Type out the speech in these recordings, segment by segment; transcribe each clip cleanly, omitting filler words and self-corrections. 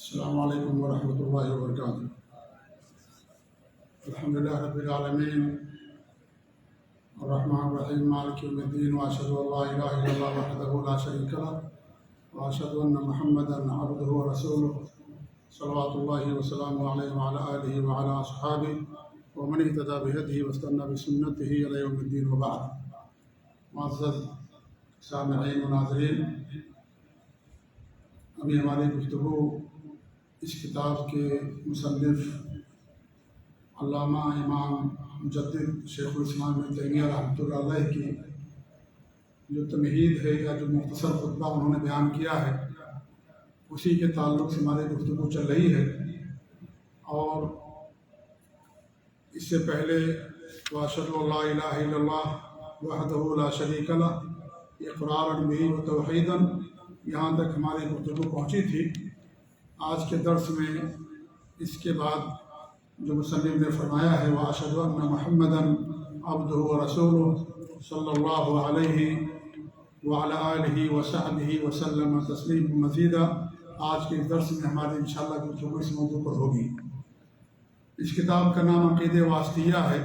السلام علیکم ورحمۃ اللہ وبرکاتہ۔ الحمدللہ رب العالمین الرحمن الرحیم مالک یوم الدین، واشہد ان لا الہ الا اللہ وحدہ لا شریک لہ، واشہد ان محمدا عبدہ ورسولہ صلوات اللہ وسلامہ علیہ وعلی آلہ وعلی اصحابہ ومن اہتدی بہدیہ واستنى بسنتہ الی یوم الدین، وبعد۔ معزز سامعین و ناظرین، ابھی ہماری گفتگو اس کتاب کے مصنف علامہ امام مجدد شیخ الاسلام ابن تیمیہ رحمۃ اللہ علیہ کی جو تمہید ہے یا جو مختصر خطبہ انہوں نے بیان کیا ہے، اسی کے تعلق سے ہماری گفتگو چل رہی ہے۔ اور اس سے پہلے واشہد ان لا الہ الا اللہ وحدہ لا شریک لہ، اقرارا بہ و توحیدا، یہاں تک ہماری گفتگو پہنچی تھی۔ آج کے درس میں اس کے بعد جو مصنف نے فرمایا ہے واشہد ان محمدا عبدہ ورسولہ صلی اللہ علیہ وعلی آلہ وصحبہ وسلم تسلیما مزیدا، آج کے درس میں ہماری انشاءاللہ گفتگو اس موضوع پر ہوگی۔ اس کتاب کا نام عقیدہ واسطیہ ہے۔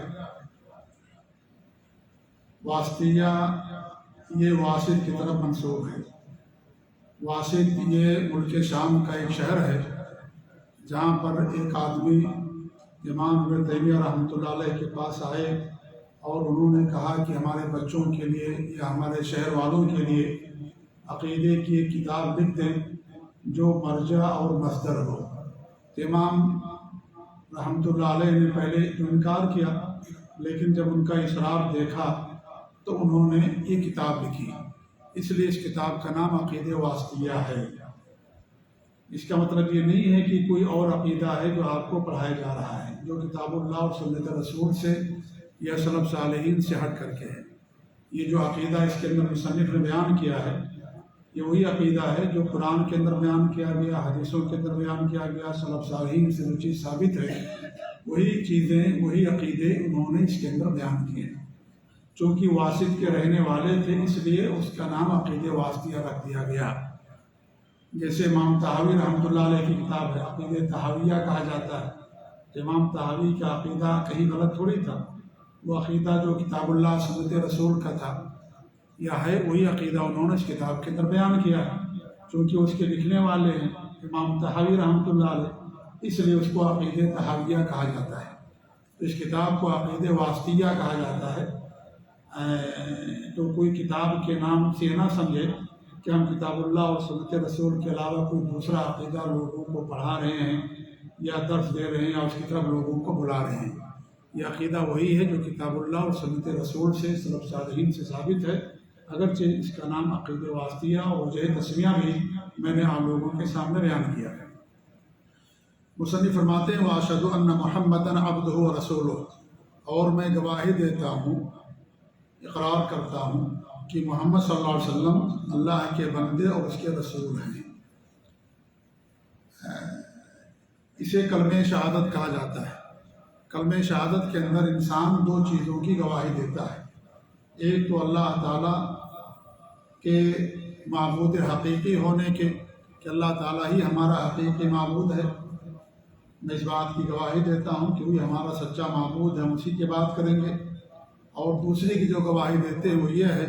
واسطیہ یہ واسط کی طرف منسوب ہے۔ واسط یہ ملک شام کا ایک شہر ہے، جہاں پر ایک آدمی امام ابن تیمیہ رحمۃ اللہ علیہ کے پاس آئے اور انہوں نے کہا کہ ہمارے بچوں کے لیے یا ہمارے شہر والوں کے لیے عقیدے کی ایک کتاب لکھ دیں جو مرجع اور مصدر ہو۔ امام رحمۃ اللہ علیہ نے پہلے تو انکار کیا، لیکن جب ان کا اصرار دیکھا تو انہوں نے یہ کتاب لکھی۔ اس لیے اس کتاب کا نام عقیدہ واسطیہ ہے۔ اس کا مطلب یہ نہیں ہے کہ کوئی اور عقیدہ ہے جو آپ کو پڑھایا جا رہا ہے، جو کتاب اللہ اور سنت رسول سے یا سلف صالحین سے ہٹ کر کے ہے۔ یہ جو عقیدہ اس کے اندر مصنف نے بیان کیا ہے، یہ وہی عقیدہ ہے جو قرآن کے اندر بیان کیا گیا، حدیثوں کے اندر بیان کیا گیا، سلف صالحین سے جو چیز ثابت ہے وہی چیزیں، وہی عقیدے انہوں نے اس کے اندر بیان کیے ہیں۔ چونکہ واسط کے رہنے والے تھے، اس لیے اس کا نام عقیدہ واسطیہ رکھ دیا گیا۔ جیسے امام طحاوی رحمۃ اللہ علیہ کی کتاب ہے، عقیدہ طحاویہ کہا جاتا ہے۔ امام طحاوی کا عقیدہ کہیں غلط تھوڑی تھا، وہ عقیدہ جو کتاب اللہ سنت رسول کا تھا یا ہے، وہی عقیدہ انہوں نے اس کتاب کے اندر بیان کیا ہے۔ چونکہ اس کے لکھنے والے ہیں امام طحاوی رحمۃ اللہ علیہ، اس لیے اس کو عقیدہ طحاویہ کہا جاتا ہے۔ تو اس کتاب کو عقیدہ واسطیہ کہا جاتا ہے۔ تو کوئی کتاب کے نام سے نہ سمجھے کہ ہم کتاب اللہ اور سنت رسول کے علاوہ کوئی دوسرا عقیدہ لوگوں کو پڑھا رہے ہیں یا درس دے رہے ہیں یا اس کی طرف لوگوں کو بلا رہے ہیں۔ یہ عقیدہ وہی ہے جو کتاب اللہ اور سنت رسول سے، سلف صالحین سے ثابت ہے، اگرچہ اس کا نام عقیدہ واسطیہ اور وجہ تسمیہ بھی میں نے آپ لوگوں کے سامنے بیان کیا ہے۔ مصنف فرماتے ہیں واشہد ان محمدا عبدہ ورسولہ، اور میں گواہی دیتا ہوں، اقرار کرتا ہوں کہ محمد صلی اللہ علیہ وسلم اللہ کے بندے اور اس کے رسول ہیں۔ اسے کلمہ شہادت کہا جاتا ہے۔ کلمہ شہادت کے اندر انسان دو چیزوں کی گواہی دیتا ہے۔ ایک تو اللہ تعالیٰ کے معبود حقیقی ہونے کے، کہ اللہ تعالیٰ ہی ہمارا حقیقی معبود ہے، میں اس بات کی گواہی دیتا ہوں کہ وہی ہمارا سچا معبود ہے، ہم اسی کی بات کریں گے۔ اور دوسری کی جو گواہی دیتے ہیں وہ یہ ہے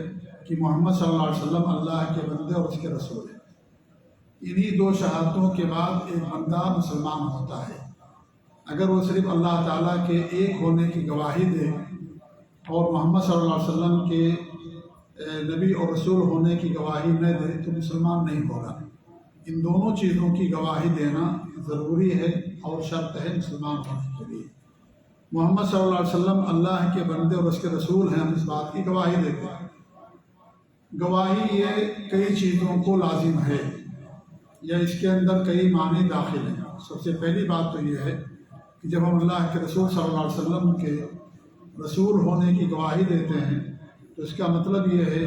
کہ محمد صلی اللہ علیہ وسلم اللہ کے بندے اور اس کے رسول ہیں۔ انہی دو شہادتوں کے بعد ایک بندہ مسلمان ہوتا ہے۔ اگر وہ صرف اللہ تعالیٰ کے ایک ہونے کی گواہی دے اور محمد صلی اللہ علیہ وسلم کے نبی اور رسول ہونے کی گواہی نہ دے تو مسلمان نہیں ہوگا۔ ان دونوں چیزوں کی گواہی دینا ضروری ہے اور شرط ہے مسلمان ہونے کے لیے۔ محمد صلی اللہ علیہ وسلم اللہ کے بندے اور اس کے رسول ہیں، ہم اس بات کی گواہی دیتے ہیں۔ گواہی یہ کئی چیزوں کو لازم ہے یا اس کے اندر کئی معنی داخل ہیں۔ سب سے پہلی بات تو یہ ہے کہ جب ہم اللہ کے رسول صلی اللہ علیہ وسلم کے رسول ہونے کی گواہی دیتے ہیں تو اس کا مطلب یہ ہے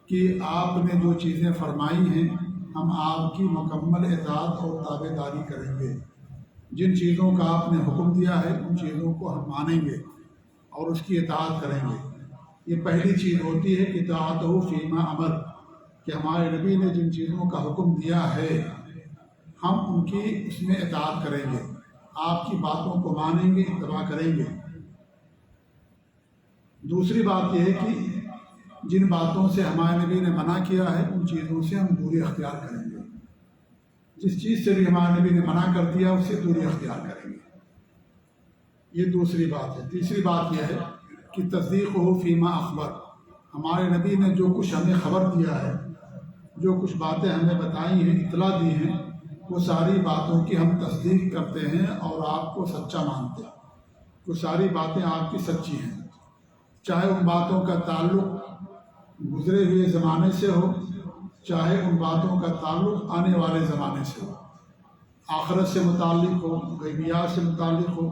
کہ آپ نے جو چیزیں فرمائی ہیں ہم آپ کی مکمل اطاعت اور تابع داری کریں گے۔ جن چیزوں کا آپ نے حکم دیا ہے ان چیزوں کو ہم مانیں گے اور اس کی اطاعت کریں گے۔ یہ پہلی چیز ہوتی ہے کہ اطاعتہ فیما امر، کہ ہمارے نبی نے جن چیزوں کا حکم دیا ہے ہم ان کی اس میں اطاعت کریں گے، آپ کی باتوں کو مانیں گے، اتباع کریں گے۔ دوسری بات یہ ہے کہ جن باتوں سے ہمارے نبی نے منع کیا ہے ان چیزوں سے ہم دوری اختیار کریں گے۔ جس چیز سے بھی ہمارے نبی نے منع کر دیا اس سے دوری اختیار کریں گے۔ یہ دوسری بات ہے۔ تیسری بات یہ ہے کہ تصدیق ہو فیما اخبر، ہمارے نبی نے جو کچھ ہمیں خبر دیا ہے، جو کچھ باتیں ہمیں بتائی ہیں، اطلاع دی ہیں، وہ ساری باتوں کی ہم تصدیق کرتے ہیں اور آپ کو سچا مانتے ہیں۔ وہ ساری باتیں آپ کی سچی ہیں، چاہے ان باتوں کا تعلق گزرے ہوئے زمانے سے ہو، چاہے ان باتوں کا تعلق آنے والے زمانے سے ہو، آخرت سے متعلق ہو، غیبیات سے متعلق ہو،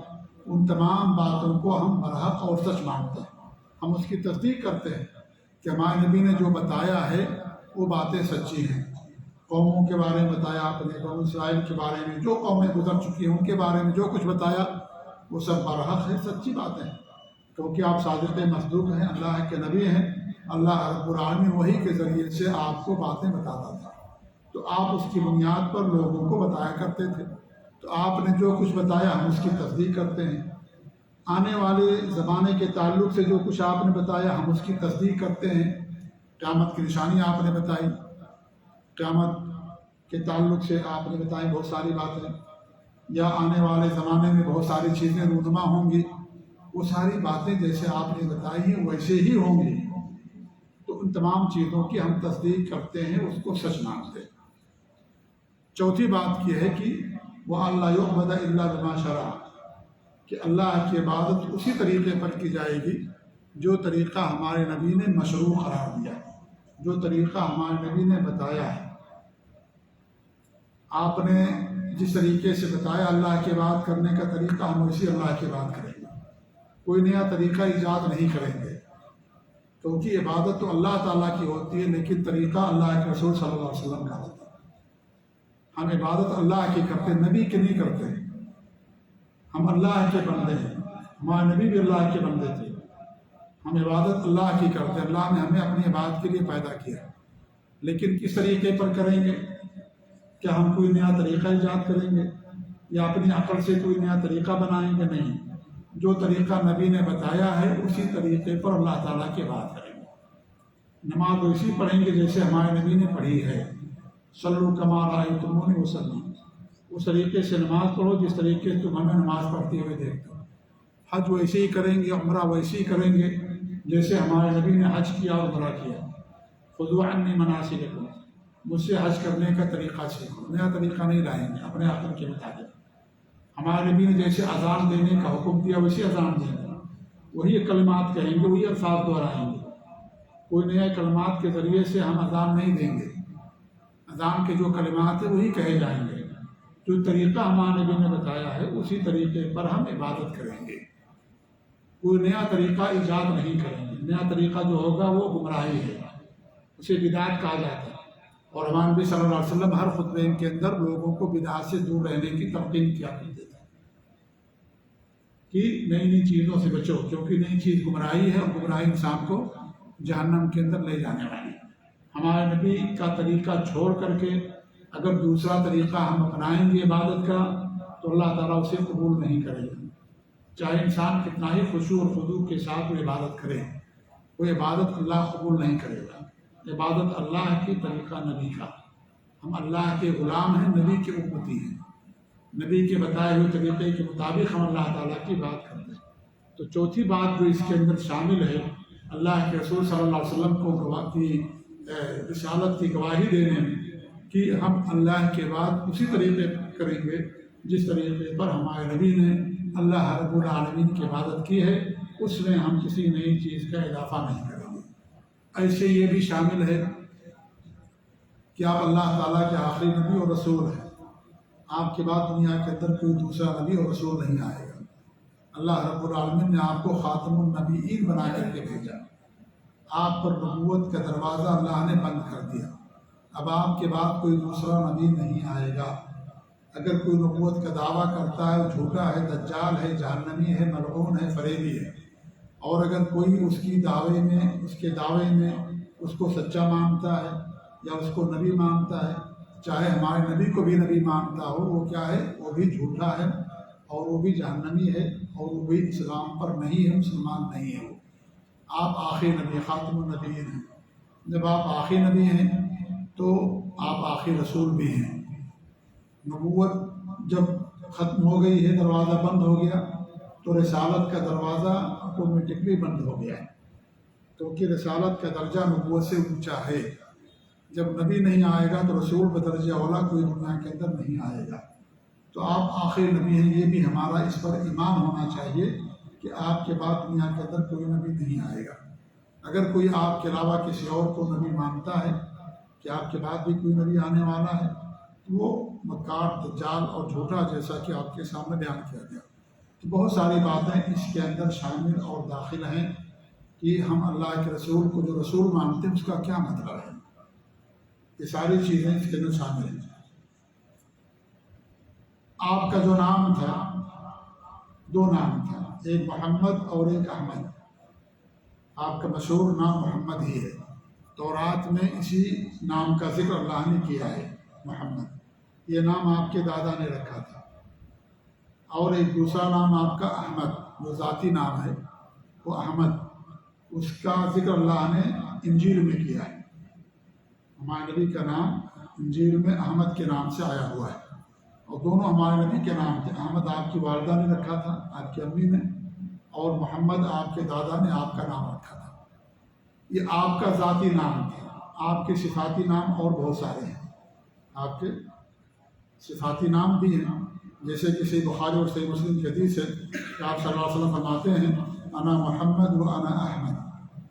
ان تمام باتوں کو ہم برحق اور سچ مانتے ہیں۔ ہم اس کی تصدیق کرتے ہیں کہ ہمارے نبی نے جو بتایا ہے وہ باتیں سچی ہیں۔ قوموں کے بارے میں بتایا آپ نے، قوم اسرائیل کے بارے میں، جو قومیں گزر چکی ہیں ان کے بارے میں جو کچھ بتایا وہ سب برحق ہے، سچی باتیں ہیں، کیونکہ آپ صادق مصدوق ہیں، اللہ کے نبی ہیں۔ اللہ رب العالمین وحی کے ذریعے سے آپ کو باتیں بتاتا تھا، تو آپ اس کی بنیاد پر لوگوں کو بتایا کرتے تھے۔ تو آپ نے جو کچھ بتایا ہم اس کی تصدیق کرتے ہیں۔ آنے والے زمانے کے تعلق سے جو کچھ آپ نے بتایا ہم اس کی تصدیق کرتے ہیں۔ قیامت کی نشانی آپ نے بتائی، قیامت کے تعلق سے آپ نے بتائی بہت ساری باتیں، یا آنے والے زمانے میں بہت ساری چیزیں رونما ہوں گی، وہ ساری باتیں جیسے آپ نے بتائی ہیں ویسے ہی ہوں گی۔ تو ان تمام چیزوں کی ہم تصدیق کرتے ہیں، اس کو سچ مانتے ہیں۔ چوتھی بات یہ ہے کہ وہ اللہ یعبد الا بما شرع، کہ اللہ کی عبادت اسی طریقے پر کی جائے گی جو طریقہ ہمارے نبی نے مشروع قرار دیا ہے، جو طریقہ ہمارے نبی نے بتایا ہے۔ آپ نے جس طریقے سے بتایا اللہ کی عبادت کرنے کا طریقہ، ہم اسی اللہ کی عبادت کریں گے، کوئی نیا طریقہ ایجاد نہیں کریں گے، کیونکہ عبادت تو اللہ تعالیٰ کی ہوتی ہے لیکن طریقہ اللہ کے رسول صلی اللہ علیہ وسلم کا ہوتا ہے۔ ہم عبادت اللہ کی کرتے، نبی کی نہیں کرتے۔ ہم اللہ کے بندے ہیں، ہمارے نبی بھی اللہ کے بندے تھے، ہم عبادت اللہ کی کرتے۔ اللہ نے ہمیں اپنی عبادت کے لیے پیدا کیا، لیکن کس طریقے پر کریں گے؟ کیا ہم کوئی نیا طریقہ ایجاد کریں گے یا اپنی عقل سے کوئی نیا طریقہ بنائیں گے؟ نہیں، جو طریقہ نبی نے بتایا ہے اسی طریقے پر اللہ تعالیٰ کی بات کریں گے۔ نماز ویسی پڑھیں گے جیسے ہمارے نبی نے پڑھی ہے، صلو کما رأیتمونی اصلی، اس طریقے سے نماز پڑھو جس طریقے سے تم ہمیں نماز پڑھتے ہوئے دیکھتے ہو۔ حج ویسے ہی کریں گے، عمرہ ویسے ہی کریں گے جیسے ہمارے نبی نے حج کیا اور عمرہ کیا۔ خذوا عنی مناسککم، مجھ سے حج کرنے کا طریقہ سیکھو، نیا طریقہ نہیں لائیں گے اپنے عقل کے مطابق۔ ہمارے نبی نے جیسے اذان دینے کا حکم دیا ویسے اذان دیں گے، وہی کلمات کہیں گے، وہی الفاظ دہرائیں گے، کوئی نئے کلمات کے ذریعے سے ہم اذان نہیں دیں گے۔ اذان کے جو کلمات ہیں وہی کہے جائیں گے، جو طریقہ ہمارے نبی نے بتایا ہے اسی طریقے پر ہم عبادت کریں گے، کوئی نیا طریقہ ایجاد نہیں کریں گے۔ نیا طریقہ جو ہوگا وہ گمراہی ہے، اسے بدعت کہا جاتا ہے۔ اور ہمارے نبی صلی اللہ علیہ وسلم ہر خطبے کے اندر لوگوں کو بدعت سے دور رہنے کی تلقین کیا کرتے تھے کہ نئی نئی چیزوں سے بچو، کیونکہ نئی چیز گمراہی ہے اور گمراہی انسان کو جہنم کے اندر لے جانے والی ہے۔ ہمارے نبی کا طریقہ چھوڑ کر کے اگر دوسرا طریقہ ہم اپنائیں گے عبادت کا تو اللہ تعالیٰ اسے قبول نہیں کرے گا، چاہے انسان کتنا ہی خشوع اور خضوع کے ساتھ وہ عبادت کرے، وہ عبادت اللہ قبول نہیں کرے گا۔ عبادت اللہ کی، طریقہ نبی کا۔ ہم اللہ کے غلام ہیں، نبی کے امتی ہیں، نبی کے بتائے ہوئے طریقے کے مطابق ہم اللہ تعالیٰ کی بات کرتے ہیں۔ تو چوتھی بات جو اس کے اندر شامل ہے، اللہ کے رسول صلی اللہ علیہ وسلم کو کی رسالت کی گواہی دینے میں کہ ہم اللہ کے بعد اسی طریقے کریں گے جس طریقے پر ہمارے نبی نے اللہ رب العالمین کی عبادت کی ہے، اس میں ہم کسی نئی چیز کا اضافہ نہیں کریں گے۔ ایسے یہ بھی شامل ہے کہ آپ اللہ تعالیٰ کے آخری نبی اور رسول ہیں، آپ کے بعد دنیا کے اندر کوئی دوسرا نبی اور رسول نہیں آئے گا۔ اللہ رب العالمین نے آپ کو خاتم النبیین بنا کر کے بھیجا، آپ پر نبوت کا دروازہ اللہ نے بند کر دیا، اب آپ کے بعد کوئی دوسرا نبی نہیں آئے گا۔ اگر کوئی نبوت کا دعویٰ کرتا ہے وہ جھوٹا ہے، دجال ہے، جہنمی ہے، ملعون ہے، فریبی ہے، اور اگر کوئی اس کے دعوے میں اس کو سچا مانتا ہے یا اس کو نبی مانتا ہے چاہے ہمارے نبی کو بھی نبی مانتا ہو، وہ کیا ہے؟ وہ بھی جھوٹا ہے اور وہ بھی جہنمی ہے اور وہ بھی اسلام پر نہیں ہے، مسلمان نہیں ہے وہ۔ آپ آخری نبی، خاتم النبیین ہیں۔ جب آپ آخری نبی ہیں تو آپ آخری رسول بھی ہیں۔ نبوت جب ختم ہو گئی ہے، دروازہ بند ہو گیا، تو رسالت کا دروازہ آٹومیٹکلی بند ہو گیا ہے، کیونکہ رسالت کا درجہ نبوت سے اونچا ہے۔ جب نبی نہیں آئے گا تو رسول بدرجہ اولا کوئی دنیا کے اندر نہیں آئے گا۔ تو آپ آخری نبی ہیں، یہ بھی ہمارا اس پر ایمان ہونا چاہیے کہ آپ کے بعد دنیا کے اندر کوئی نبی نہیں آئے گا۔ اگر کوئی آپ کے علاوہ کسی اور کو نبی مانتا ہے کہ آپ کے بعد بھی کوئی نبی آنے والا ہے، تو وہ مکار، دجال اور جھوٹا، جیسا کہ آپ کے سامنے بیان کیا گیا۔ تو بہت ساری باتیں اس کے اندر شامل اور داخل ہیں کہ ہم اللہ کے رسول کو جو رسول مانتے ہیں اس کا کیا مطلب ہے۔ یہ ساری چیزیں اس کے اندر شامل ہیں۔ آپ کا جو نام تھا، دو نام تھا، ایک محمد اور ایک احمد۔ آپ کا مشہور نام محمد ہی ہے۔ تورات میں اسی نام کا ذکر اللہ نے کیا ہے، محمد۔ یہ نام آپ کے دادا نے رکھا تھا۔ اور ایک دوسرا نام آپ کا احمد، جو ذاتی نام ہے، وہ احمد، اس کا ذکر اللہ نے انجیل میں کیا ہے۔ ہمارے نبی کا نام انجیل میں احمد کے نام سے آیا ہوا ہے، اور دونوں ہمارے نبی کے نام تھے۔ احمد آپ کی والدہ نے رکھا تھا، آپ کی امی نے، اور محمد آپ کے دادا نے آپ کا نام رکھا تھا۔ یہ آپ کا ذاتی نام تھا۔ آپ کے صفاتی نام اور بہت سارے ہیں۔ آپ کے صفاتی نام بھی ہیں، جیسے کہ صحیح بخاری اور صحیح مسلم کی حدیث ہے کہ آپ صلی اللہ علیہ وسلم فرماتے ہیں، انا محمد و انا احمد،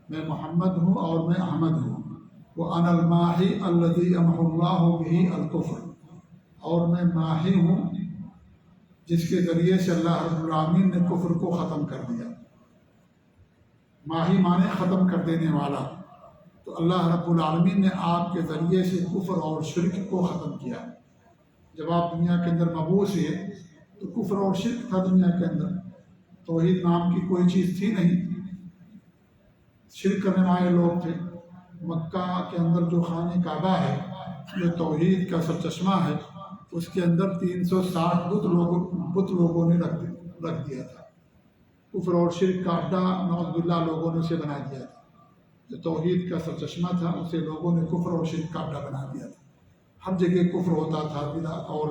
میں محمد ہوں اور میں احمد ہوں۔ وَأَنَا الْمَاحِي الَّذِي يَمْحُو اللَّهُ بِهِ الْكُفْرَ، اور میں ماحی ہوں جس کے ذریعے سے اللہ رب العالمین نے کفر کو ختم کر دیا۔ ماحی مانے ختم کر دینے والا۔ تو اللہ رب العالمین نے آپ کے ذریعے سے کفر اور شرک کو ختم کیا۔ جب آپ دنیا کے اندر مبعوث ہوئے تو کفر اور شرک تھا دنیا کے اندر، توحید نام کی کوئی چیز تھی نہیں، شرک کرنے والے لوگ تھے۔ مکہ کے اندر جو خانہ کعبہ ہے، جو توحید کا سرچشمہ ہے، اس کے اندر 360 بت لوگوں نے رکھ دیا تھا۔ کفر اور شرک کا اڈا نعوذ باللہ لوگوں نے اسے بنا دیا تھا۔ جو توحید کا سرچشمہ تھا، اسے لوگوں نے کفر اور شرک کا اڈا بنا دیا تھا۔ ہر جگہ کفر ہوتا تھا، بدعت اور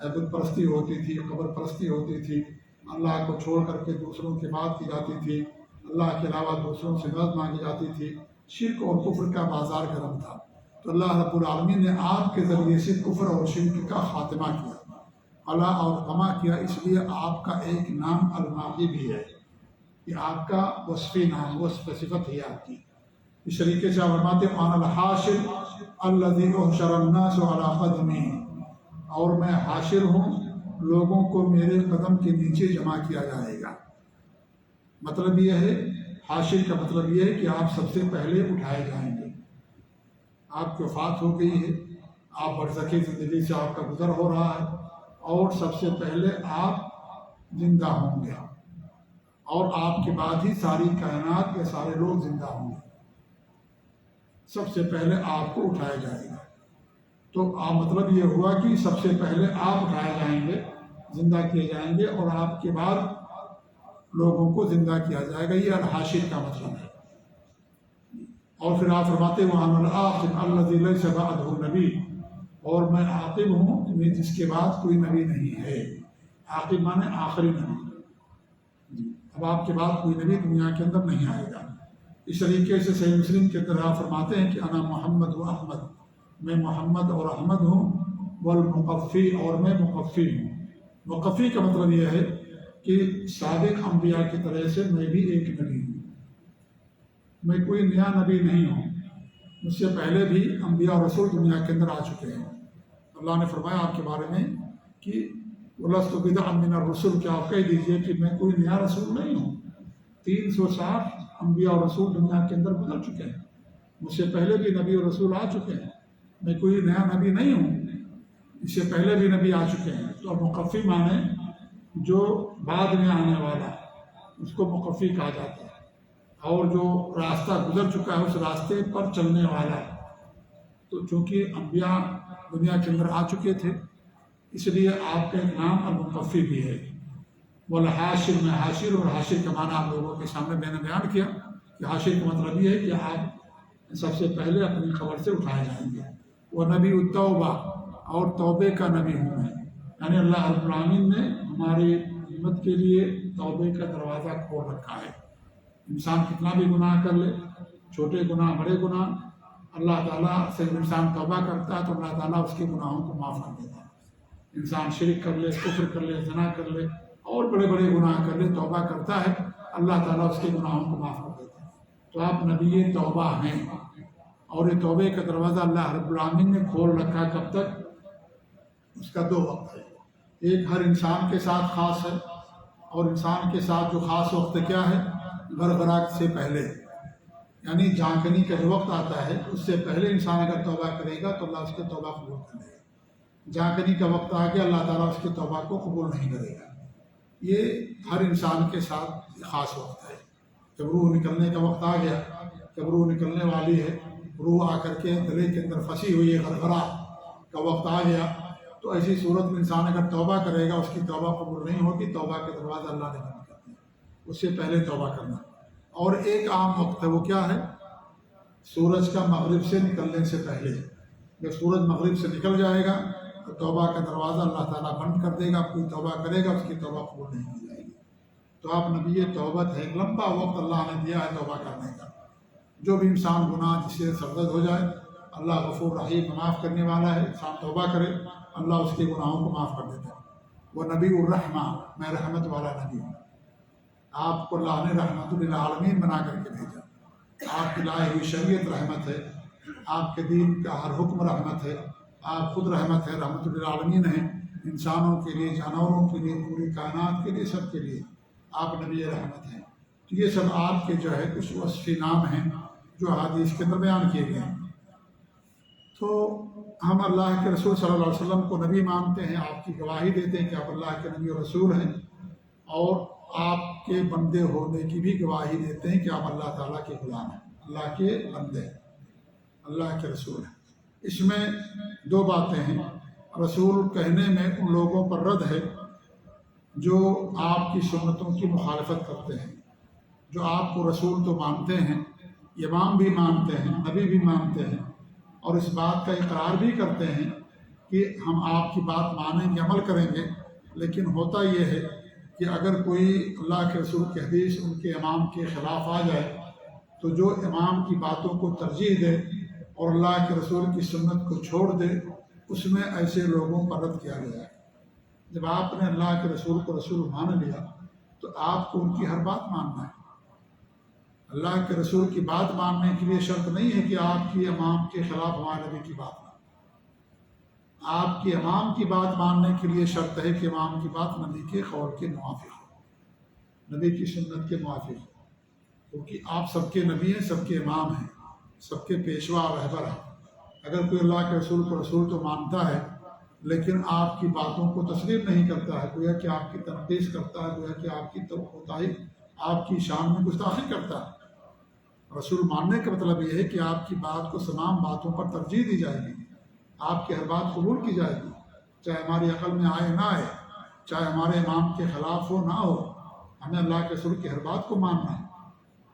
بت پرستی ہوتی تھی، قبر پرستی ہوتی تھی، اللہ کو چھوڑ کر کے دوسروں کی بات کی جاتی تھی، اللہ کے علاوہ دوسروں سے مدد مانگی جاتی تھی۔ شرک اور کفر کا بازار گرم تھا۔ تو اللہ رب العالمین نے آپ کے ذریعے سے کفر اور شرک کا خاتمہ کیا، اللہ اور کما کیا۔ اس لیے آپ کا ایک نام الماحی بھی ہے، یہ آپ کا وصفی نام، وصف صفت ہے آپ کی۔ اس طریقے سے آپ فرماتے ہیں، انا الحاشر الذی احشر الناس علی قدمی، اور میں حاشر ہوں، لوگوں کو میرے قدم کے نیچے جمع کیا جائے گا۔ مطلب یہ ہے، حاشر کا مطلب یہ ہے کہ آپ سب سے پہلے اٹھائے جائیں گے۔ آپ کی وفات ہو گئی ہے، آپ برزخی زندگی سے آپ کا گزر ہو رہا ہے، اور سب سے پہلے آپ زندہ ہوں گے، اور آپ کے بعد ہی ساری کائنات کے سارے لوگ زندہ ہوں گے۔ سب سے پہلے آپ کو اٹھایا جائے گا۔ تو مطلب یہ ہوا کہ سب سے پہلے آپ اٹھائے جائیں گے، زندہ کیے جائیں گے، اور آپ کے بعد لوگوں کو زندہ کیا جائے گا۔ یہ الحاشر کا مطلب ہے۔ اور پھر آپ فرماتے ہیں، وَأَنَا الْعَاقِبُ الَّذِي لَيْسَ بَعْدَهُ نَبِيٌّ، اور میں عاقب ہوں جس کے بعد کوئی نبی نہیں ہے۔ عاقب مانے آخری نبی، اب آپ کے بعد کوئی نبی دنیا کے اندر نہیں آئے گا۔ اس طریقے سے صحیح مسلم کے اندر آپ فرماتے ہیں کہ انا محمد و احمد، میں محمد اور احمد ہوں، والمقفی، اور میں مقفی ہوں۔ مقفی کا مطلب یہ ہے کہ سابق انبیاء کی طرح سے میں بھی ایک نبی ہوں، میں کوئی نیا نبی نہیں ہوں، مجھ سے پہلے بھی انبیاء اور رسول دنیا کے اندر آ چکے ہیں۔ اللہ نے فرمایا آپ کے بارے میں کہ وَلَسْتُ بِدْعًا مِنَ الرُّسُلِ، کہ آپ کہہ دیجئے کہ میں کوئی نیا رسول نہیں ہوں۔ 360 انبیاء اور رسول دنیا کے اندر گزر چکے ہیں، مجھ سے پہلے بھی نبی اور رسول آ چکے ہیں، میں کوئی نیا نبی نہیں ہوں، اس سے پہلے بھی نبی آ چکے ہیں۔ تو مقفی مانے جو بعد میں آنے والا، اس کو مقفی کہا جاتا ہے، اور جو راستہ گزر چکا ہے اس راستے پر چلنے والا۔ تو چونکہ انبیاء دنیا کے اندر آ چکے تھے، اس لیے آپ کا ایک نام المقفی بھی ہے۔ والحاشر میں حاشر، اور حاشر کا معنی آپ لوگوں کے سامنے میں نے بیان کیا کہ حاشر کا مطلب یہ ہے کہ آپ سب سے پہلے اپنی قبر سے اٹھائے جائیں گے۔ وہ نبی التوبہ، اور توبے کا نبی ہوں میں، یعنی اللہ رب العالمین نے ہماری امت کے لیے توبے کا دروازہ کھول رکھا ہے۔ انسان کتنا بھی گناہ کر لے، چھوٹے گناہ بڑے گناہ، اللہ تعالیٰ سے انسان توبہ کرتا ہے تو اللہ تعالیٰ اس کے گناہوں کو معاف کر دیتا ہے۔ انسان شرک کر لے، کفر کر لے، زنا کر لے اور بڑے بڑے گناہ کر لے، توبہ کرتا ہے، اللہ تعالیٰ اس کے گناہوں کو معاف کر دیتا ہے۔ تو آپ نبی توبہ ہیں، اور یہ توبے کا دروازہ اللہ رب العالمین نے کھول رکھا ہے۔ کب تک؟ اس کا دو وقت ہے، ایک ہر انسان کے ساتھ خاص ہے، اور انسان کے ساتھ جو خاص وقت کیا ہے؟ غرغرات سے پہلے، یعنی جھانکنے کا جو وقت آتا ہے اس سے پہلے انسان اگر توبہ کرے گا تو اللہ اس کے توبہ قبول کر لے گا۔ جھانکنے کا وقت آ گیا، اللہ تعالیٰ اس کے توبہ کو قبول نہیں کرے گا۔ یہ ہر انسان کے ساتھ خاص وقت ہے۔ جب روح نکلنے کا وقت آ گیا، جب روح نکلنے والی ہے، روح آ کر کے گلے کے اندر پھنسی ہوئی ہے، غرغرہ کا وقت آ گیا، تو ایسی صورت میں انسان اگر توبہ کرے گا اس کی توبہ قبول نہیں ہوگی۔ توبہ کا دروازہ اللہ نے بند کر دیا، اس سے پہلے توبہ کرنا۔ اور ایک عام وقت ہے، وہ کیا ہے؟ سورج کا مغرب سے نکلنے سے پہلے۔ جب سورج مغرب سے نکل جائے گا تو توبہ کا دروازہ اللہ تعالیٰ بند کر دے گا، کوئی توبہ کرے گا اس کی توبہ قبول نہیں کی جائے گی۔ تو آپ نبی توبت ہے، ایک لمبا وقت اللہ نے دیا ہے توبہ کرنے کا۔ جو بھی انسان گناہ جس سے سرزد ہو جائے، اللہ غفور رحیم معاف کرنے والا ہے، انسان توبہ کرے اللہ اس کے گناہوں کو معاف کر دیتا ہے۔ وہ نبی الرحمہ، میں رحمت والا نبی ہوں۔ آپ کو اللہ نے رحمت للعالمین بنا کر کے بھیجا۔ آپ کی لائی ہوئی شریعت رحمت ہے، آپ کے دین کا ہر حکم رحمت ہے، آپ خود رحمت ہے، رحمت للعالمین ہیں، انسانوں کے لیے، جانوروں کے لیے، پوری کائنات کے لیے، سب کے لیے آپ نبی رحمت ہیں۔ تو یہ سب آپ کے جو ہے کچھ وصفی نام ہیں جو حدیث کے اندر بیان کیے گئے ہیں۔ تو ہم اللہ کے رسول صلی اللہ علیہ وسلم کو نبی مانتے ہیں، آپ کی گواہی دیتے ہیں کہ آپ اللہ کے نبی اور رسول ہیں، اور آپ کے بندے ہونے کی بھی گواہی دیتے ہیں کہ آپ اللہ تعالیٰ کے غلام ہیں، اللہ کے بندے ہیں، اللہ کے رسول ہیں۔ اس میں دو باتیں ہیں۔ رسول کہنے میں ان لوگوں پر رد ہے جو آپ کی سنتوں کی مخالفت کرتے ہیں، جو آپ کو رسول تو مانتے ہیں، امام بھی مانتے ہیں، نبی بھی مانتے ہیں، اور اس بات کا اقرار بھی کرتے ہیں کہ ہم آپ کی بات مانیں گے، عمل کریں گے، لیکن ہوتا یہ ہے کہ اگر کوئی اللہ کے رسول کی حدیث ان کے امام کے خلاف آ جائے تو جو امام کی باتوں کو ترجیح دے اور اللہ کے رسول کی سنت کو چھوڑ دے، اس میں ایسے لوگوں پر رد کیا گیا ہے۔ جب آپ نے اللہ کے رسول کو رسول مان لیا تو آپ کو ان کی ہر بات ماننا ہے۔ اللہ کے رسول کی بات ماننے کے لیے شرط نہیں ہے کہ آپ کی امام کے خلاف ہمارے نبی کی بات مانیں۔ آپ کی امام کی بات ماننے کے لیے شرط ہے کہ امام کی بات نبی کے قول کے موافق ہو، نبی کی سنت کے موافق ہو، کیونکہ آپ سب کے نبی ہیں، سب کے امام ہیں، سب کے پیشوا اور رہبر ہیں۔ اگر کوئی اللہ کے رسول کو رسول تو مانتا ہے لیکن آپ کی باتوں کو تسلیم نہیں کرتا ہے، گویا کہ آپ کی تنقید کرتا ہے، گویا کہ آپ کی کوتاہی، آپ کی شان میں گستاخی کرتا ہے۔ رسول ماننے کا مطلب یہ ہے کہ آپ کی بات کو تمام باتوں پر ترجیح دی جائے گی، آپ کی ہر بات قبول کی جائے گی، چاہے ہماری عقل میں آئے نہ آئے، چاہے ہمارے امام کے خلاف ہو نہ ہو، ہمیں اللہ کے رسول کی ہر بات کو ماننا ہے۔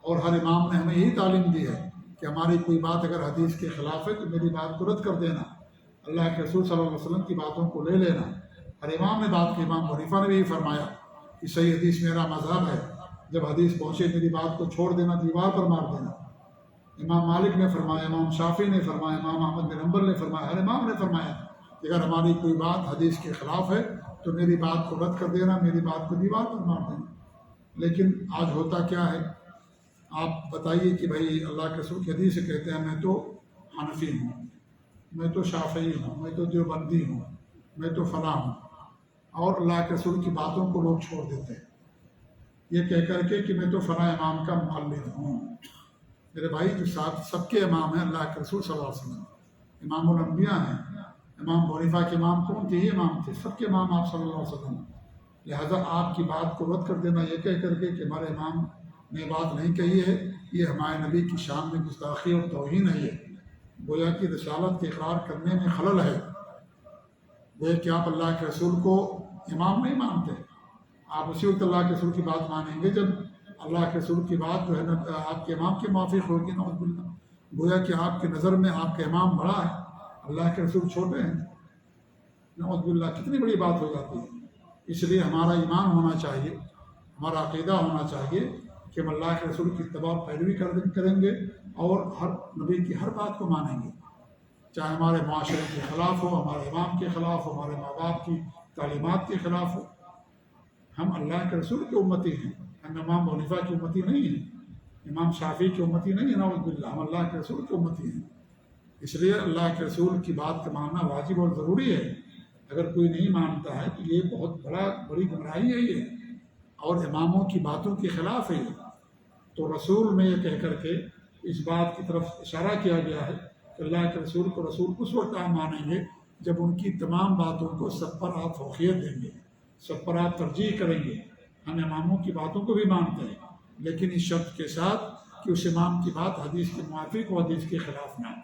اور ہر امام نے ہمیں یہی تعلیم دی ہے کہ ہماری کوئی بات اگر حدیث کے خلاف ہے تو میری بات کو رد کر دینا، اللہ کے رسول صلی اللہ علیہ وسلم کی باتوں کو لے لینا۔ ہر امام نے بات کی، امام ابو حنیفہ نے بھی یہی فرمایا کہ صحیح حدیث میرا مذہب ہے، جب حدیث پہنچے میری بات کو چھوڑ دینا، دیوار پر مار دینا۔ امام مالک نے فرمایا، امام شافعی نے فرمایا، امام احمد بن حنبل نے فرمایا، ہر امام نے فرمایا کہ اگر ہماری کوئی بات حدیث کے خلاف ہے تو میری بات کو رد کر دینا، میری بات کو دیوار پر مار دینا۔ لیکن آج ہوتا کیا ہے؟ آپ بتائیے کہ بھائی اللہ کے رسول کی حدیث سے کہتے ہیں میں تو حنفی ہوں، میں تو شافعی ہوں، میں تو دیوبندی ہوں، میں تو فلاں ہوں، اور اللہ کے رسول کی باتوں کو لوگ چھوڑ دیتے ہیں یہ کہہ کر کے کہ میں تو فلاں امام کا مقلد ہوں۔ میرے بھائی، جو سب کے امام ہیں اللہ کے رسول صلی اللہ علیہ وسلم، امام الانبیاء ہیں۔ امام ابو حنیفہ کے امام کون تھے؟ یہ امام تھے، سب کے امام آپ صلی اللہ علیہ وسلم۔ لہذا آپ کی بات کو رد کر دینا یہ کہہ کر کے کہ ہمارے امام نے بات نہیں کہی ہے، یہ ہمارے نبی کی شان میں گستاخی اور توہین ہے، یہ گویا کہ رسالت کے اقرار کرنے میں خلل ہے۔ وہ کہ آپ اللہ کے رسول کو امام نہیں مانتے، آپ اسی وقت اللہ کے رسول کی بات مانیں گے جب اللہ کے رسول کی بات جو ہے نا آپ کے امام کے موافق ہوگی، نعوذ باللہ۔ گویا کہ آپ کی نظر میں آپ کا امام بڑا ہے، اللہ کے رسول چھوٹے ہیں، نعوذ باللہ۔ کتنی بڑی بات ہو جاتی ہے۔ اس لیے ہمارا ایمان ہونا چاہیے، ہمارا عقیدہ ہونا چاہیے کہ ہم اللہ کے رسول کی اتباع پیروی کریں گے اور ہر نبی کی ہر بات کو مانیں گے، چاہے ہمارے معاشرے کے خلاف ہو، ہمارے امام کے خلاف ہو، ہمارے ماں باپ کی تعلیمات کے خلاف ہو۔ ہم اللہ کے رسول کی امتی ہیں، ہم امام ابو حنیفہ کی امتی نہیں ہیں، امام شافعی کی امتی نہیں ہیں، نعوذ باللہ۔ ہم اللہ کے رسول کی امتی ہیں، اس لیے اللہ کے رسول کی بات کا ماننا واجب اور ضروری ہے۔ اگر کوئی نہیں مانتا ہے تو یہ بہت بڑی گمراہی ہے یہ، اور اماموں کی باتوں کے خلاف ہے یہ۔ تو رسول میں یہ کہہ کر کے اس بات کی طرف اشارہ کیا گیا ہے کہ اللہ کے رسول کو رسول اس وقت آپ مانیں گے جب ان کی تمام باتوں کو سب پر آپ فوقیت دیں گے، سب پر آپ ترجیح کریں گے۔ ہم اماموں کی باتوں کو بھی مانتے ہیں، لیکن اس شرط کے ساتھ کہ اس امام کی بات حدیث کے موافق و حدیث کے خلاف نہ ہو۔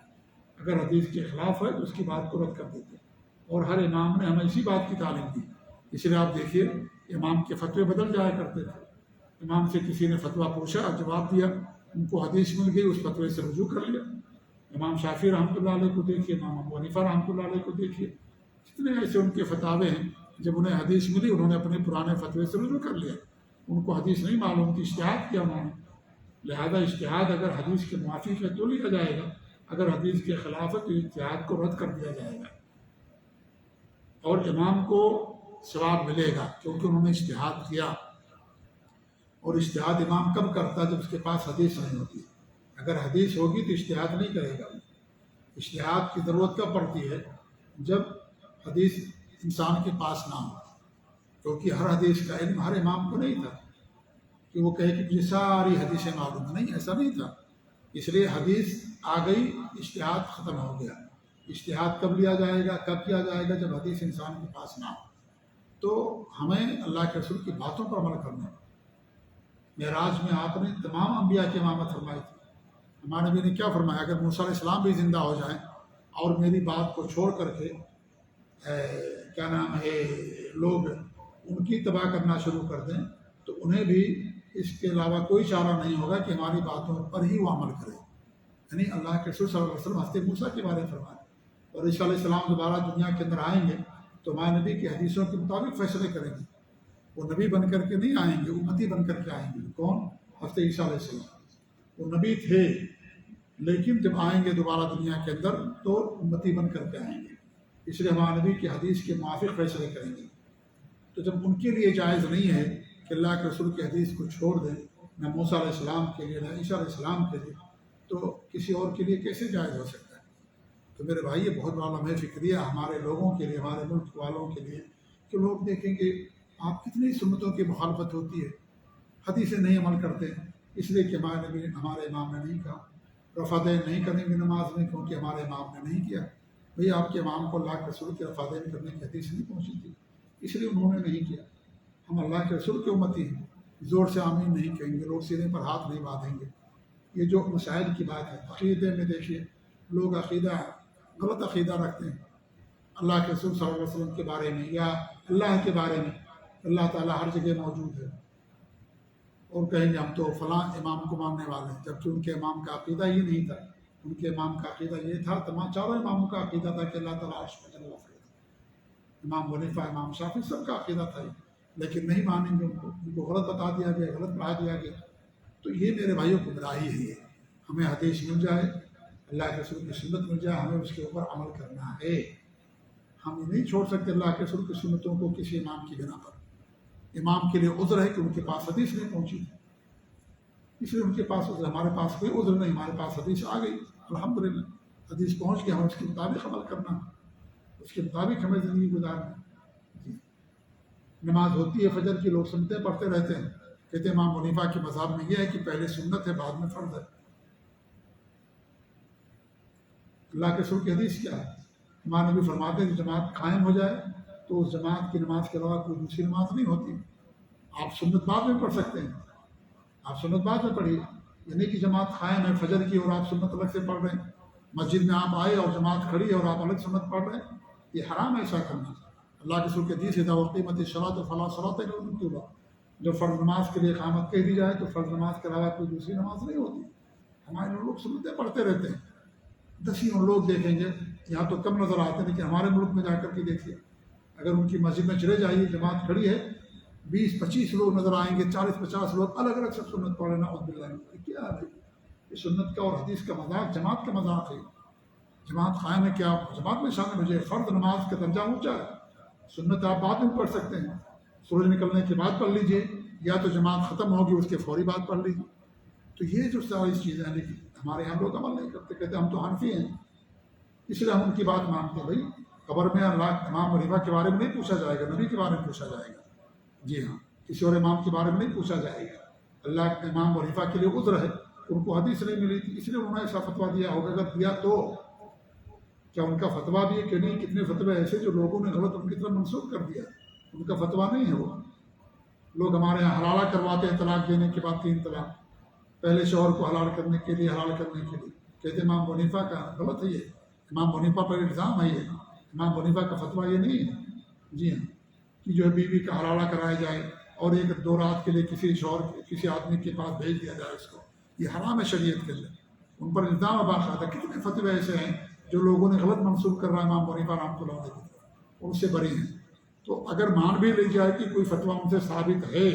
اگر حدیث کے خلاف ہے تو اس کی بات کو رد کر دیتے ہیں، اور ہر امام نے ہمیں اسی بات کی تعلیم دی۔ اس لیے آپ دیکھیے امام کے فتوے بدل جایا کرتے تھے، امام سے کسی نے فتویٰ پوچھا اور جواب دیا، ان کو حدیث مل گئی، اس فتوے سے رجوع کر لیا۔ امام شافعی رحمۃ اللہ علیہ کو دیکھیے، امام ابو حنیفہ رحمۃ اللہ علیہ کو دیکھیے، کتنے ایسے ان کے فتاوے ہیں جب انہیں حدیث ملی انہوں نے اپنے پرانے فتوے سے رجوع کر لیا، ان کو حدیث نہیں معلوم تھی، اجتہاد کیا انہوں نے۔ لہذا اجتہاد اگر حدیث کے موافق ہے تو لیا جائے گا، اگر حدیث کے خلاف ہے تو اجتہاد کو رد کر دیا جائے گا، اور امام کو ثواب ملے گا کیونکہ انہوں نے اجتہاد کیا۔ اور اجتہاد امام کب کرتا ہے؟ جب اس کے پاس حدیث نہیں ہوتی۔ اگر حدیث ہوگی تو اجتہاد نہیں کرے گا۔ اجتہاد کی ضرورت کب پڑتی ہے؟ جب حدیث انسان کے پاس نہ ہو، کیونکہ ہر حدیث کا علم ہر امام کو نہیں تھا کہ وہ کہے کہ مجھے ساری حدیثیں معلوم نہیں، ایسا نہیں تھا۔ اس لیے حدیث آ گئی، اجتہاد ختم ہو گیا۔ اجتہاد کب لیا جائے گا، کب کیا جائے گا؟ جب حدیث انسان کے پاس نہ ہو۔ تو ہمیں اللہ کے رسول کی باتوں پر عمل کرنا ہے۔ معراج میں آپ نے تمام انبیاء کی امامت فرمائی تھی۔ ہمارے نبی نے کیا فرمایا؟ اگر موسیٰ علیہ السلام بھی زندہ ہو جائیں اور میری بات کو چھوڑ کر کے کیا نام ہے لوگ ان کی تباہ کرنا شروع کر دیں تو انہیں بھی اس کے علاوہ کوئی چارہ نہیں ہوگا کہ ہماری باتوں پر ہی وہ عمل کرے۔ یعنی اللہ کے رسول صلی اللہ علیہ وسلم حضرت موسیٰ کے بارے میں فرمائے، اور عیسیٰ علیہ السلام دوبارہ دنیا کے اندر آئیں گے تو ہمارے نبی کی حدیثوں کے مطابق فیصلے کریں گے۔ وہ نبی بن کر کے نہیں آئیں گے، امتی بن کر کے آئیں گے۔ کون؟ حضرت عیسیٰ علیہ السلام۔ وہ نبی تھے لیکن جب آئیں گے دوبارہ دنیا کے اندر تو امتی بن کر کے آئیں گے، اس لیے ہمارے نبی کی حدیث کے موافق فیصلے کریں گے۔ تو جب ان کے لیے جائز نہیں ہے کہ اللہ کے رسول کی حدیث کو چھوڑ دیں، نہ موسیٰ علیہ السلام کے لیے نہ عیسیٰ علیہ السلام کے لیے، تو کسی اور کے لیے کیسے جائز ہو سکتا ہے؟ تو میرے بھائی یہ بہت بڑا لمحہ فکریہ ہمارے لوگوں کے لیے، ہمارے ملک والوں کے لیے، کہ لوگ دیکھیں گے آپ کتنی سنتوں کی مخالفت ہوتی ہے، حدیثیں نہیں عمل کرتے، اس لیے کہ ہمارے نبی ہمارے امام نے نہیں کہا رفع دین نہیں کریں گے نماز میں کیونکہ ہمارے امام نے نہیں کیا۔ بھئی آپ کے امام کو اللہ کے رسول کے رفع دین کرنے کی حدیث نہیں پہنچی تھی، اس لیے انہوں نے نہیں کیا۔ ہم اللہ کے رسول کی امتی ہیں، زور سے آمین نہیں کہیں گے، لوگ سینے پر ہاتھ نہیں باندھیں گے۔ یہ جو مسائل کی بات ہے، عقیدے میں دیکھیے لوگ غلط عقیدہ رکھتے ہیں اللہ کے رسول صلی اللہ علیہ وسلم کے بارے میں یا اللہ کے بارے میں۔ اللہ تعالیٰ ہر جگہ موجود ہے، اور کہیں گے ہم تو فلاں امام کو ماننے والے ہیں، جبکہ ان کے امام کا عقیدہ یہ نہیں تھا۔ ان کے امام کا عقیدہ یہ تھا، تمام چاروں اماموں کا عقیدہ تھا کہ اللہ تعالیٰ عرش پر جل وعلا ہے۔ امام ابو حنیفہ، امام شافعی، سب کا عقیدہ تھا یہ، لیکن نہیں مانیں گے ان کو غلط بتا دیا گیا، غلط پڑھا دیا گیا۔ تو یہ میرے بھائیوں کو گمراہی ہے۔ یہ ہمیں حدیث مل جائے، اللہ کے رسول کی سنت مل جائے، ہمیں اس کے اوپر عمل کرنا ہے۔ ہم یہ نہیں چھوڑ سکتے اللہ کے رسول کی سنتوں کو کسی امام کی بنا پر۔ امام کے لیے عذر ہے کہ ان کے پاس حدیث نہیں پہنچی، اس لیے ان کے پاس عذر، ہمارے پاس کوئی عذر نہیں، ہمارے پاس حدیث آ گئی، الحمدللہ حدیث پہنچ گئی، ہمیں اس کے مطابق عمل کرنا، اس کے مطابق ہمیں زندگی گزارنا۔ جی نماز ہوتی ہے فجر کی، لوگ سنتے پڑھتے رہتے ہیں، کہتے ہیں امام ابو حنیفہ کے مذہب میں یہ ہے کہ پہلے سنت ہے بعد میں فرض ہے۔ اللہ کے رسول کی حدیث کیا ہے؟ ہمارے نبی فرماتے ہیں کہ جماعت قائم ہو جائے تو اس جماعت کی نماز کے علاوہ کوئی دوسری نماز نہیں ہوتی۔ آپ سنت بعد میں پڑھ سکتے ہیں، آپ سنت بعد میں پڑھیے، یعنی کہ جماعت قائم ہے فجر کی اور آپ سنت الگ سے پڑھ رہے ہیں، مسجد میں آپ آئے اور جماعت کھڑی ہے اور آپ الگ سنت پڑھ رہے ہیں، یہ حرام ہے ایسا کرنا۔ اللہ کے رسول کے حدیث اذا اقیمت الصلاۃ فلا صلاۃ الا المکتوبہ، جب فرض نماز کے لیے اقامت کہہ دی جائے تو فرض نماز کے علاوہ کوئی دوسری نماز نہیں ہوتی۔ ہمارے لوگ سنتیں پڑھتے رہتے ہیں، دسیوں لوگ دیکھیں گے، یہاں تو کم نظر آتے ہیں، لیکن ہمارے ملک میں جا کر کے دیکھیے، اگر ان کی مسجد میں چلے جائیے، جماعت کھڑی ہے، 20-25 لوگ نظر آئیں گے، 40-50 لوگ الگ الگ سب سنت پڑھ رہے ہیں، نعوذ باللہ من ذالک۔ کیا ہے یہ سنت کا اور حدیث کا مذاق، جماعت کا مذاق ہے۔ جماعت قائم ہے، کیا جماعت میں شامل ہو جائے، فرض نماز کا درجہ اونچا ہے، سنت آپ بعد میں پڑھ سکتے ہیں، سورج نکلنے کے بعد پڑھ لیجئے، یا تو جماعت ختم ہوگی اس کے فوری بعد پڑھ لیجیے۔ تو یہ جو ساری چیزیں ہیں، لیکن ہمارے یہاں لوگ عمل نہیں کرتے، کہتے ہم تو حنفی ہیں، اس لیے ہم ان کی بات مانتے ہیں۔ بھائی قبر میں اللہ امام حنیفہ کے بارے میں نہیں پوچھا جائے گا، نبی کے بارے میں پوچھا جائے گا، جی ہاں، کسی اور امام کے بارے میں نہیں پوچھا جائے گا۔ اللہ کے امام حنیفہ کے لیے عذر ہے، ان کو حدیث نہیں ملی تھی، اس لیے انہوں نے ایسا فتویٰ دیا ہوگا، اگر دیا تو کیا ان کا فتویٰ بھی ہے کہ نہیں؟ کتنے فتوے ایسے جو لوگوں نے غلط ان کی طرف منسوخ کر دیا، ان کا فتویٰ نہیں ہے وہ۔ لوگ ہمارے یہاں حلالہ کرواتے ہیں طلاق دینے کے بعد 3 طلاق، پہلے شوہر کو حلال کرنے کے لیے، حلال کرنے کے لیے، کہتے امام حنیفہ کا غلط ہے، یہ امام حنیفہ پر الزام ہے، یہ امام حنیفہ کا فتویٰ یہ نہیں ہے، جی ہاں، کہ جو ہے بیوی کا حلالہ کرایا جائے اور 1-2 رات کے لیے کسی شوہر کسی آدمی کے پاس بھیج دیا جائے اس کو، یہ حرام ہے شریعت کے اندر، ان پر الزام ہے باقاعدہ۔ کتنے فتوے ایسے ہیں جو لوگوں نے غلط منسوخ کر رہا ہے امام حنیفہ رحمۃ اللہ علیہ کی طرف، ان سے بری ہیں۔ تو اگر مان بھی لی جائے کہ کوئی فتویٰ ان سے ثابت ہے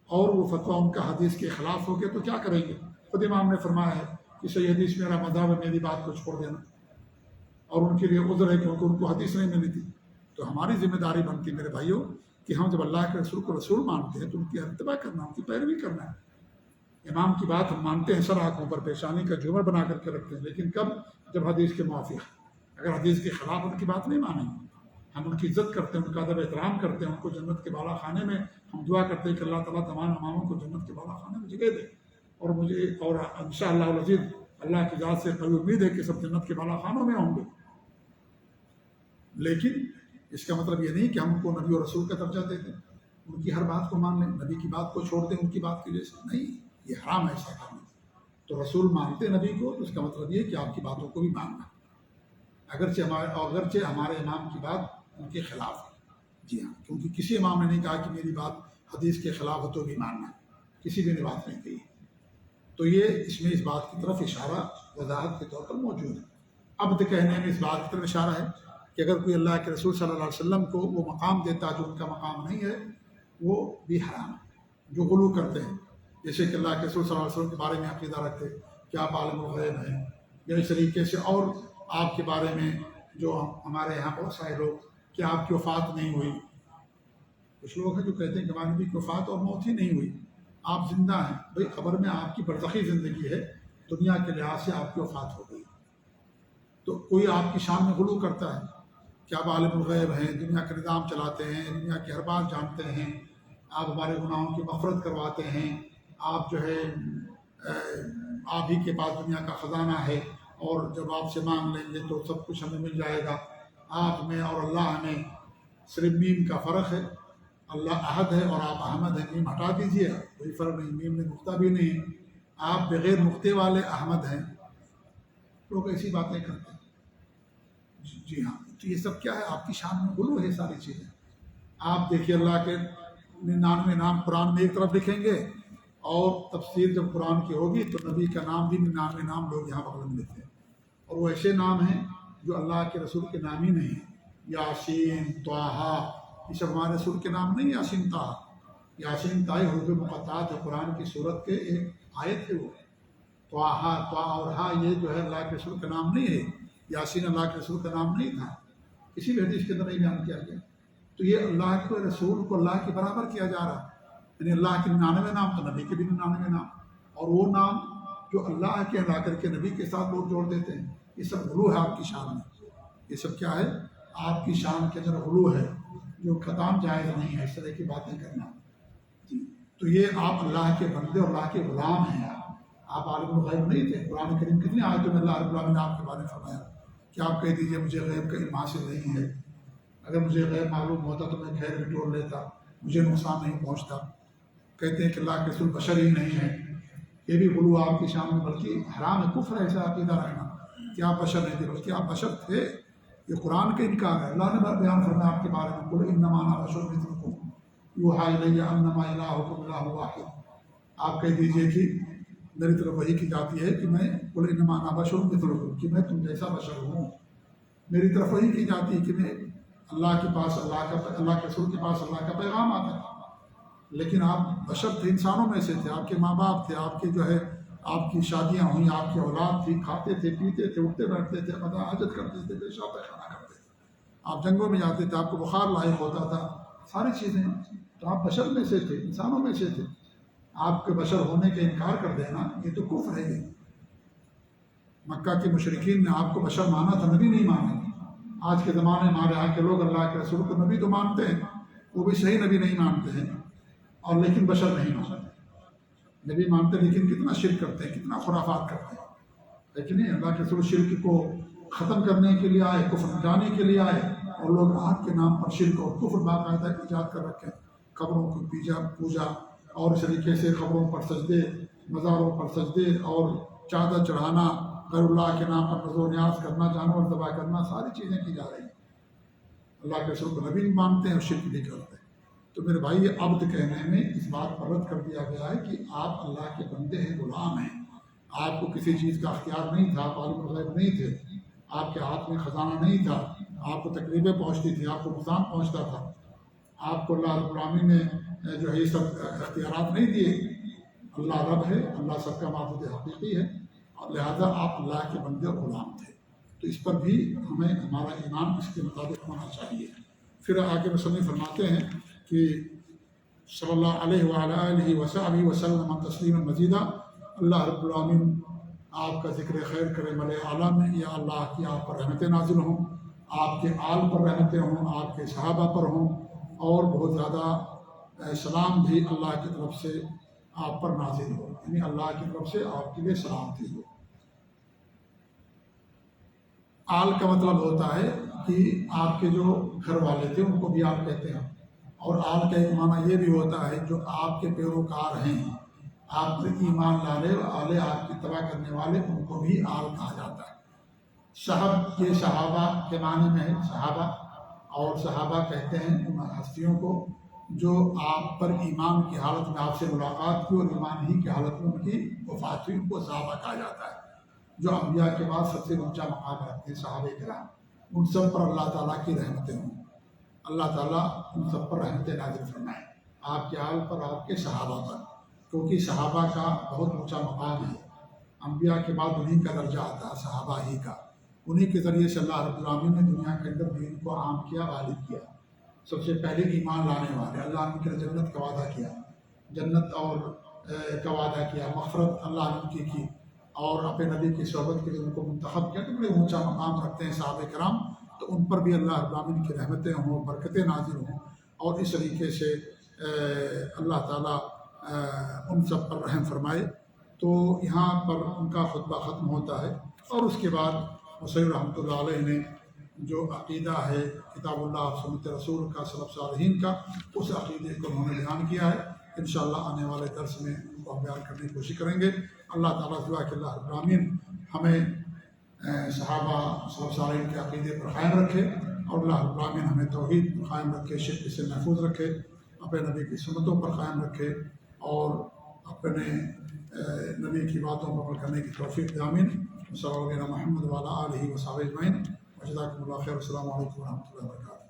اور وہ فتویٰ ان کا حدیث کے خلاف ہو گیا تو کیا کریں گے؟ خود امام نے فرمایا ہے کہ صحیح حدیث میرا مذہب ہے، میری بات کو چھوڑ دینا، اور ان کے لیے عذر ہے کیونکہ ان کو حدیث نہیں ملی تھی۔ تو ہماری ذمہ داری بنتی ہے میرے بھائیوں کہ ہم جب اللہ کے رسول کو رسول مانتے ہیں تو ان کی اتباع کرنا، ان کی پیروی کرنا ہے۔ امام کی بات ہم مانتے ہیں، سر آنکھوں پر پیشانی کا جھومر بنا کر کے رکھتے ہیں، لیکن کب؟ جب حدیث کے موافق، اگر حدیث کے خلاف ان کی بات نہیں مانیں گے، ہم ان کی عزت کرتے ہیں، ان کا ادب احترام کرتے ہیں، ان کو جنت کے بالا خانے میں ہم دعا کرتے ہیں کہ اللہ تعالیٰ تمام اماموں کو جنت کے بالا خانے میں جگہ دے، اور مجھے اور انشاءاللہ العزیز اللہ کی ذات سے قوی امید ہے کہ سب جنت کے بالا خانوں میں ہوں گے۔ لیکن اس کا مطلب یہ نہیں کہ ہم ان کو نبی اور رسول کا درجہ دے دیں، ان کی ہر بات کو مان لیں، نبی کی بات کو چھوڑ دیں ان کی بات کی وجہ سے، نہیں، یہ حرام ہے ایسا کرنا۔ تو رسول مانتے نبی کو تو اس کا مطلب یہ کہ آپ کی باتوں کو بھی ماننا، اگرچہ ہمارے امام کی بات ان کے خلاف ہے، جی ہاں، کیونکہ کسی امام نے نہیں کہا کہ میری بات حدیث کے خلاف ہے تو بھی ماننا، کسی بھی نے بات نہیں کہی۔ تو یہ اس میں اس بات کی طرف اشارہ وضاحت کے طور پر موجود ہے۔ عبد کہنے میں اس بات کی طرف اشارہ ہے کہ اگر کوئی اللہ کے رسول صلی اللہ علیہ وسلم کو وہ مقام دیتا جو ان کا مقام نہیں ہے، وہ بھی حرام ہے۔ جو غلو کرتے ہیں، جیسے کہ اللہ کے رسول صلی اللہ علیہ وسلم کے بارے میں عقیدہ رکھتے کہ آپ عالم الغیب ہیں، یا اس طریقے سے اور آپ کے بارے میں جو ہمارے یہاں بہت سارے لوگ کہ آپ کی وفات نہیں ہوئی، کچھ لوگ ہیں جو کہتے ہیں کہ ہمارے نبی کی وفات اور موت ہی نہیں ہوئی، آپ زندہ ہیں۔ بھئی قبر میں آپ کی برزخی زندگی ہے، دنیا کے لحاظ سے آپ کی وفات ہو گئی، تو کوئی آپ کی شان میں غلو کرتا ہے کہ آپ عالم الغیب ہیں، دنیا کا نظام چلاتے ہیں، دنیا کی ہر بات جانتے ہیں، آپ ہمارے گناہوں کی مغفرت کرواتے ہیں، آپ جو ہے آپ ہی کے پاس دنیا کا خزانہ ہے، اور جب آپ سے مانگ لیں گے تو سب کچھ ہمیں مل جائے گا۔ آپ میں اور اللہ میں صرف میم کا فرق ہے، اللہ احد ہے اور آپ احمد ہیں، میم ہٹا دیجیے، کوئی فرق نہیں، میم میں نقطہ بھی نہیں، آپ بغیر نقطے والے احمد ہیں۔ لوگ ایسی باتیں کرتے ہیں، جی ہاں، تو یہ سب کیا ہے؟ آپ کی شان میں غلو ہے ساری چیزیں۔ آپ دیکھیے اللہ کے 99 نام قرآن میں ایک طرف لکھیں گے، اور تفسیر جب قرآن کی ہوگی تو نبی کا نام بھی 99 نام لوگ یہاں بغل میں لکھتے ہیں، اور وہ ایسے نام ہیں جو اللہ کے رسول کے نام ہی نہیں ہیں۔ یاسین، طٰہٰ، یہ سب ہمارے رسول کے نام نہیں۔ یاسین طٰہٰ، یاسین طٰہٰ حروف مقطعات ہے، قرآن کی صورت کے ایک آیت ہے وہ۔ طٰہٰ، طٰہٰ اور ہا یہ جو ہے اللہ کے رسول کا نام نہیں ہے، یاسین اللہ کے رسول کا نام نہیں تھا، کسی بھی حدیث کے اندر نہیں بیان کیا گیا۔ تو یہ اللہ کے رسول کو اللہ کے برابر کیا جا رہا ہے، یعنی اللہ کے 99 نام تو نبی کے بھی 99 نام، اور وہ نام جو اللہ کے لا کر کے نبی کے ساتھ لوگ جوڑ دیتے ہیں، یہ سب غلو ہے آپ کی شان میں۔ یہ سب کیا ہے؟ آپ کی شان کے اندر غلو ہے، جو قطعاً جائز نہیں ہے اس طرح کی باتیں کرنا، جی۔ تو یہ آپ اللہ کے بندے اور اللہ کے غلام ہیں، آپ عالم الغیب نہیں تھے۔ قرآن کریم کتنی آیتوں میں اللہ رب العالمین نے آپ کے بارے میں فرمایا کہ آپ کہہ دیجیے مجھے غیب کا علم حاصل نہیں ہے، اگر مجھے غیب معلوم ہوتا تو میں خیر بٹور لیتا، مجھے نقصان نہیں پہنچتا۔ کہتے ہیں کہ اللہ کے رسول بشر ہی نہیں ہے، یہ بھی غلو آپ کی شان میں، بلکہ حرام ہے، کفر ہے ایسا عقیدہ رکھنا کہ آپ بشر نہیں تھے، بلکہ آپ بشر تھے، یہ قرآن کا انکار ہے۔ اللہ نے بیان فرمایا آپ کے بارے میں، قل انما انا بشر مثلکم یوحی الی انما الہکم الہ واحد، آپ کہہ دیجئے کہ میری طرف وحی کی جاتی ہے کہ میں قل انما انا بشر مثلکم، کہ میں تم جیسا بشر ہوں، میری طرف وحی کی جاتی ہے کہ میں اللہ کے پاس اللہ کے رسول کے پاس اللہ کا پیغام آتا ہے، لیکن آپ بشر تھے، انسانوں میں سے تھے، آپ کے ماں باپ تھے، آپ کے جو ہے آپ کی شادیاں ہوئیں، آپ کی اولاد تھی، کھاتے تھے، پیتے تھے، اٹھتے بیٹھتے تھے، قضاء حاجت کرتے تھے، پیشاب پیخانہ کرتے تھے، آپ جنگوں میں جاتے تھے، آپ کو بخار لاحق ہوتا تھا، ساری چیزیں، تو آپ بشر میں سے تھے، انسانوں میں سے تھے، آپ کے بشر ہونے کا انکار کر دینا یہ تو کفر ہے۔ مکہ کے مشرکین نے آپ کو بشر مانا تھا، نبی نہیں مانا تھا۔ آج کے زمانے میں ہمارے یہاں کے لوگ اللہ کے رسول کو نبی تو مانتے ہیں، وہ بھی صحیح نبی نہیں مانتے ہیں، اور لیکن بشر نہیں مانتے، نبی مانتے لیکن کتنا شرک کرتے ہیں، کتنا خرافات کرتے ہیں، لیکن نہیں، اللہ کے رسول شرک کو ختم کرنے کے لیے آئے، کفر مٹانے کے لیے آئے، اور لوگ آج کے نام پر شرک اور کفر باقاعدہ ایجاد کر رکھے، قبروں کو پوجا اور اس طریقے سے قبروں پر سجدے، مزاروں پر سجدے اور چادر چڑھانا، غیر اللہ کے نام پر نذر و نیاز کرنا، جانور ذبح کرنا، ساری چیزیں کی جا رہی ہیں۔ اللہ کے رسول کو نبی نہیں مانتے ہیں اور شرک بھی کرتے ہیں۔ تو میرے بھائی یہ عبد کہنے میں اس بات پر رد کر دیا گیا ہے کہ آپ اللہ کے بندے ہیں، غلام ہیں، آپ کو کسی چیز کا اختیار نہیں تھا، آپ عالم الغیب نہیں تھے، آپ کے ہاتھ میں خزانہ نہیں تھا، آپ کو تکلیفیں پہنچتی تھی، آپ کو نقصان پہنچتا تھا، آپ کو اللہ رب العالمین نے جو ہے یہ سب اختیارات نہیں دیے۔ اللہ رب ہے، اللہ سب کا معبود حقیقی ہے، اور لہذا آپ اللہ کے بندے اور غلام تھے، تو اس پر بھی ہمیں ہمارا ایمان اس کے مطابق ہونا چاہیے۔ پھر آگے مصنف فرماتے ہیں کہ صلی اللہ علیہ وآلہ وصحبہ وسلم تسلیما مزیدا، اللہ رب العالمین آپ کا ذکر خیر کرے ملے اعلیٰ میں، یا اللہ کی آپ پر رحمتیں نازل ہوں، آپ کے آل پر رحمتیں ہوں، آپ کے صحابہ پر ہوں، اور بہت زیادہ سلام بھی اللہ کی طرف سے آپ پر نازل ہو، یعنی اللہ کی طرف سے آپ کے لیے سلامتی ہو۔ آل کا مطلب ہوتا ہے کہ آپ کے جو گھر والے تھے ان کو بھی آپ کہتے ہیں، اور آل کا ایک معنی یہ بھی ہوتا ہے جو آپ کے پیروکار ہیں، آپ پر ایمان لانے والے، آپ کی اتباع کرنے والے، ان کو بھی آل کہا جاتا ہے۔ صحب یہ صحابہ کے معنی میں ہے، صحابہ، اور صحابہ کہتے ہیں ان ہستیوں کو جو آپ پر ایمان کی حالت میں آپ سے ملاقات کی اور ایمان ہی کی حالت میں ان کی وفات ہوئی، ان کو صحابہ کہا جاتا ہے، جو انبیاء کے بعد سب سے اونچا مقام رکھتے ہیں، صحابہ کرام، ان سب پر اللہ تعالیٰ کی رحمتیں ہوں، اللہ تعالیٰ ان سب پر رحمتیں نازل فرمائیں، آپ کے آل پر، آپ کے صحابہ پر، کیونکہ صحابہ کا بہت اونچا مقام ہے، انبیاء کے بعد انہی کا درجہ آتا ہے، صحابہ ہی کا، انہی کے ذریعے سے اللہ رب العالمین نے دنیا کے اندر دین کو عام کیا، غالب کیا، سب سے پہلے ایمان لانے والے، اللہ نے ان کے جنت کا وعدہ کیا، جنت اور کا وعدہ کیا، مغفرت اللہ نے ان کی اور اپنے نبی کی صحبت کے لیے ان کو منتخب کیا، تو بڑے اونچا مقام رکھتے ہیں صحابہ کرام، تو ان پر بھی اللہ رب العالمین کی رحمتیں ہوں، برکتیں نازل ہوں، اور اس طریقے سے اللہ تعالیٰ ان سب پر رحم فرمائے۔ تو یہاں پر ان کا خطبہ ختم ہوتا ہے، اور اس کے بعد حسین رحمۃ اللہ علیہ نے جو عقیدہ ہے کتاب اللہ اور سنت رسول کا، سلف صالحین کا، اس عقیدے کو انہوں نے بیان کیا ہے، انشاءاللہ آنے والے درس میں ان کو ہم بیان کرنے کی کوشش کریں گے۔ اللہ تعالیٰ سے دعا کہ اللہ رب العالمین ہمیں صحابہ سلف صالحین کے عقیدے پر قائم رکھے، اور اللہ رب العالمین ہمیں توحید پر قائم رکھے، شرک سے محفوظ رکھے، اپنے نبی کی سنتوں پر قائم رکھے، اور اپنے نبی کی باتوں پر عمل کرنے کی توفیق دے، آمین۔ صلی اللہ علیہ محمد وعلیٰ آلہ وصحبہ اجمعین، وجزاکم اللہ خیر، السلام علیکم ورحمۃ اللہ وبرکاتہ۔